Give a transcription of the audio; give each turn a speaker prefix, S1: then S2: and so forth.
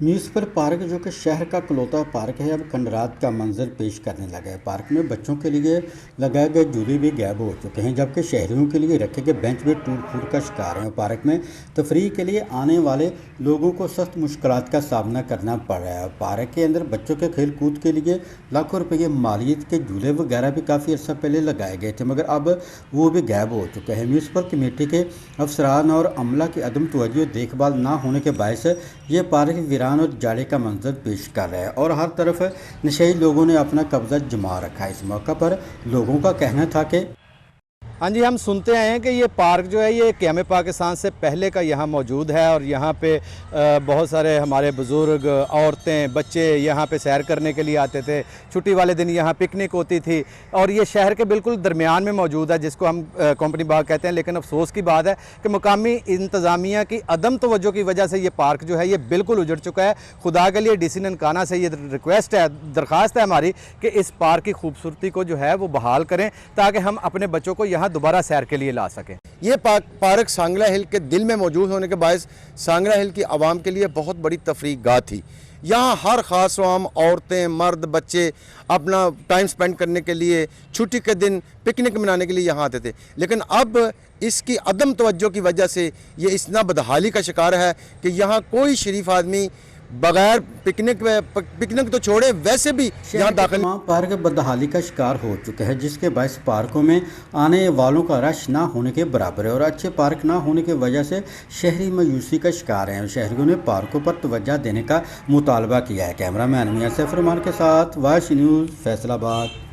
S1: Municipal park जो कि शहर का इकलौता पार्क है अब खंडरात का मंजर पेश करने लगा है। पार्क में बच्चों के लिए लगाए गए झूले भी गायब हो चुके हैं, जबकि शहरियों के लिए रखे गए बेंच भी टूट फूट का शिकार हैं। पार्क में तफरीह के लिए आने वाले लोगों को सख्त मुश्किलात का सामना करना पड़ रहा है। पार्क के अंदर बच्चों के खेल कूद के लिए लाखों रुपये मालियत के झूले वगैरह भी काफ़ी अर्सा पहले लगाए गए थे, मगर अब वो भी गायब हो चुके हैं। म्यूनसिपल कमेटी के अफसरान और अमला की अदम तवज्जो देखभाल ना होने के बायस ये पार्क वीरान और जाड़े का मंजर पेश कर रहा है और हर तरफ नशेई लोगों ने अपना कब्जा जमा रखा है। इस मौका पर लोगों का कहना था कि
S2: हाँ जी, हम सुनते आए हैं कि ये पार्क जो है ये क़याम पाकिस्तान से पहले का यहाँ मौजूद है और यहाँ पे बहुत सारे हमारे बुज़ुर्ग, औरतें, बच्चे यहाँ पे सैर करने के लिए आते थे। छुट्टी वाले दिन यहाँ पिकनिक होती थी और ये शहर के बिल्कुल दरमियान में मौजूद है, जिसको हम कंपनी बाग कहते हैं। लेकिन अफसोस की बात है कि मुकामी इंतज़ामिया की अदम तवज्जो की वजह से ये पार्क जो है ये बिल्कुल उजड़ चुका है। खुदा के लिए DC ननकाना से ये रिक्वेस्ट है, दरख्वास्त है हमारी कि इस पार्क की खूबसूरती को जो है वो बहाल करें ताकि हम अपने बच्चों को यहाँ दोबारा सैर के लिए ला सकें।
S3: ये पार्क सांगला हिल के दिल में मौजूद होने के बायस सांगला हिल की आवाम के लिए बहुत बड़ी तफरीह गाह थी। यहाँ हर ख़ास आम, औरतें, मर्द, बच्चे अपना टाइम स्पेंड करने के लिए, छुट्टी के दिन पिकनिक मनाने के लिए यहाँ आते थे। लेकिन अब इसकी अदम तवज्जो की वजह से ये इतना बदहाली का शिकार है कि यहाँ कोई शरीफ आदमी बगैर पिकनिक तो छोड़े वैसे भी यहाँ दाखिल।
S1: पार्क बदहाली का शिकार हो चुका है, जिसके बायस पार्कों में आने वालों का रश ना होने के बराबर है और अच्छे पार्क ना होने की वजह से शहरी मायूसी का शिकार हैं। शहरियों ने पार्कों पर तवज्जो देने का मुतालबा किया है। कैमरामैन मियां सैफ रहमान के साथ वाश न्यूज़, फैसलाबाद।